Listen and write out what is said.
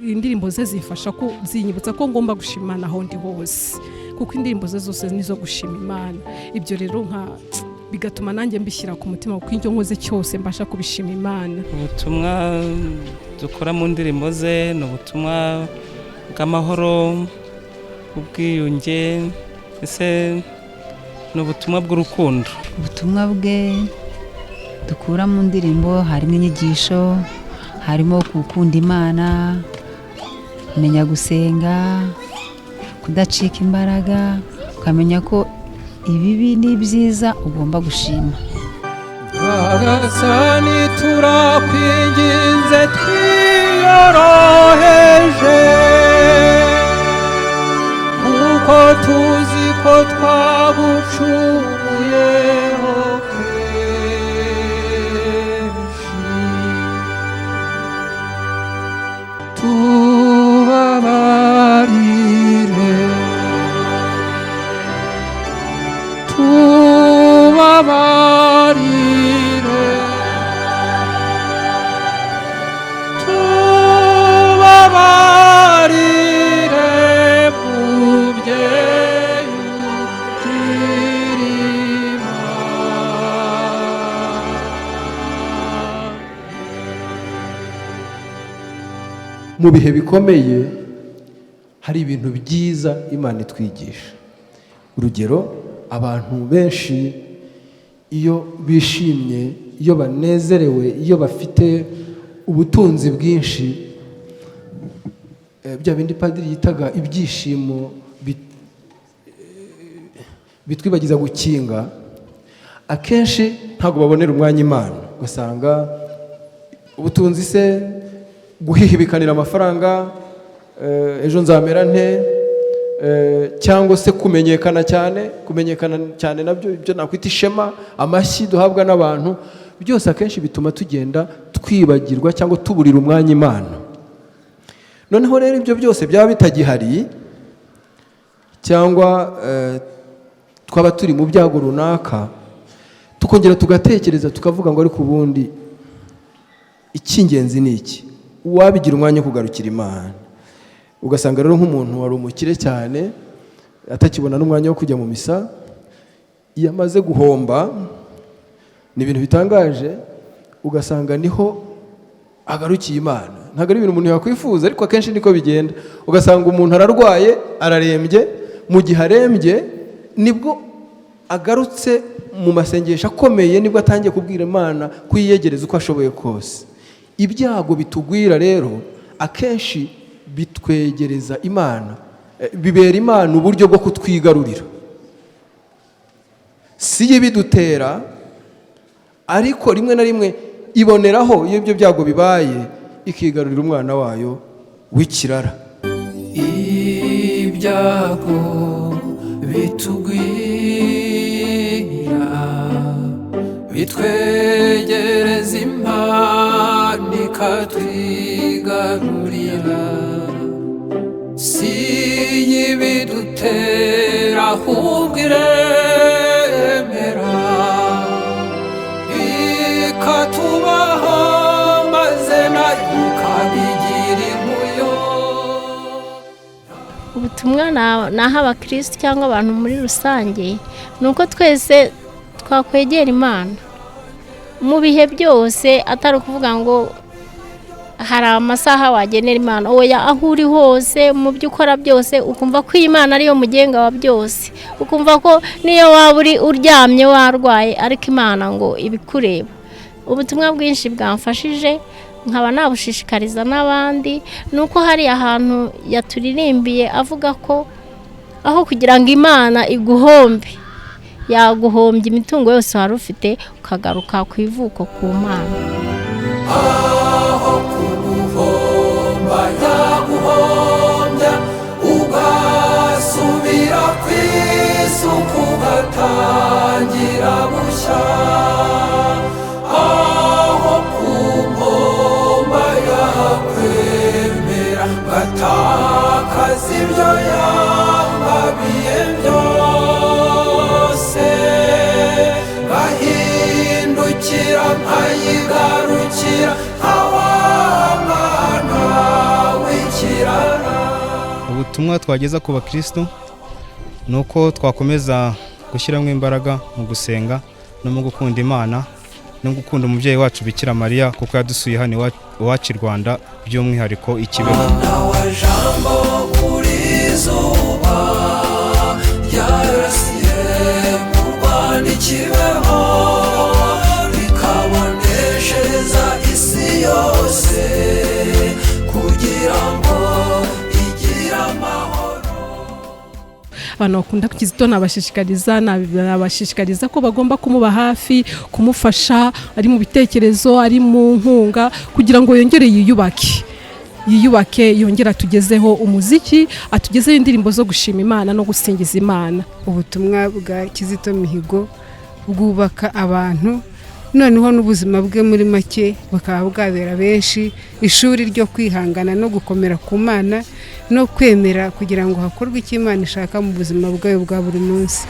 indirimbo ze zifasha ko zinyibutsa ko ngomba gushima Imana aho ndi hose, kuko indirimbo ze zose nizo gushima Imana. Ibyo rero bigatuma nanjye mbishyira ku mutima kuko icyo nkoze cyose mbasha kubishima Imana. Ubutumwa dukora mu ndirimbo ze ni ubutumwa bw'amahoro, ubwiyunge, ese ni ubutumwa bw'urukundo. Ubutumwa bwe dukura mu ndirimbo harimo inyigisho, harimo gukunda Imana, kumenya gusenga, kudacika imbaraga, ukamenya ko ibibi ni byiza ugomba gushima. Nyagasani turakwinginze twiyoroheje, kuko tuzi ko twagucumuyeho kenshi. Tubabarire, tubabarire, tubabarire mubyeyi utirima. Mu bihe bikomeye hari ibintu byiza Imana itwigisha. Urugero, abantu benshi iyo bishimye, iyo banezerewe, iyo bafite ubutunzi bwinshi, bya bindi padiri yitaga ibyishimo bitwibagiza gukinga, akenshi ntabwo babonera umwanya Imana. Ugasanga ubutunzi se, guhihibikanira amafaranga, ejo nzamera nte, cyangwa se kumenyekana cyane nabyo ibyo nakwita ishema, amashyi duhabwa n'abantu, byose akenshi bituma tugenda twibagirwa cyangwa tuburira umwanya Imana. Noneho rero ibyo byose byaba bitagihari, cyangwa twaba turi mu byago runaka, tukongera tugatekereza tukavuga ngo ariko ubundi icy'ingenzi ni iki, wabigira umwanya wo kugarukira Imana. Ugasanga rero nk'umuntu wari umukire cyane atakibona n'umwanya wo kujya mu misa, iyo amaze guhomba, ni ibintu bitangaje, ugasanga niho agarukiye Imana. Ntabwo ari ibintu umuntu yakwifuza, ariko akenshi niko bigenda. Ugasanga umuntu ararwaye, ararembye, mu gihe arembye nibwo agarutse mu masengesho akomeye, nibwo atangiye kubwira Imana kuyiyegereza uko ashoboye kose. Ibyago bitugwira rero akenshi bitwegereza Imana, bibera Imana uburyo bwo kutwigarurira. Si ibidutera, ariko rimwe na rimwe iboneraho iyo ibyo byago bibaye ikigarurira umwana wayo w'ikirara. Ibyago bitugwira bitwegereza Imana ikatwigarurira, si ibidutera ahubwo iremera ikatubaho, maze nayo ikabigira inkuyo. Ubutumwa naha abakristo cyangwa abantu muri rusange ni uko twese twakwegera Imana mu bihe byose, atari ukuvuga ngo hari amasaha wagenera Imana. Oya, aho uri hose, mu byo ukora byose, ukumva ko Imana ariyo mugenga wa byose, ukumva ko niyo waba uryamye warwaye, ariko Imana ngo ibikureba. Ubutumwa bwinshi bwamfashije, nkaba nabushishikariza n'abandi, nuko hari ahantu yaturirimbiye avuga ko aho kugira ngo Imana iguhombe, yaguhombye imitungo yose wari ufite, ukagaruka ku ivuko ku Mana. Aho kuguhomba yaguhombya, ugasubira ku isuku ugatangira bushya. Aho kumpomba yakwemera, gatakaza ibyo yambabiye byose, nkahindukira nkayigarukira, nka wa mwana w'ikiraro. ubutumwa twageza ku bakristo ni uko twakomeza gushyiramo imbaraga mu gusenga no mu gukunda Imana no gukunda umubyeyi wacu Bikira Mariya kuko yadusuye hano iwacu i Rwanda by'umwihariko i Kibeho. Abantu bakunda Kizito nabashishikariza ko bagomba kumuba hafi, kumufasha ari mu bitekerezo, ari mu nkunga, kugira ngo yongere yiyubake yongera tugezeho umuziki, atugezeho indirimbo zo gushima Imana no gusingiza Imana. Ubutumwa bwa Kizito Mihigo bwubaka abantu, noneho n'ubuzima bwe muri make bukaba bwabera benshi ishuri ryo kwihangana no gukomera ku Mana no kwemera kugira ngo hakorwe icyo Imana ishaka mu buzima bwayo bwa buri munsi.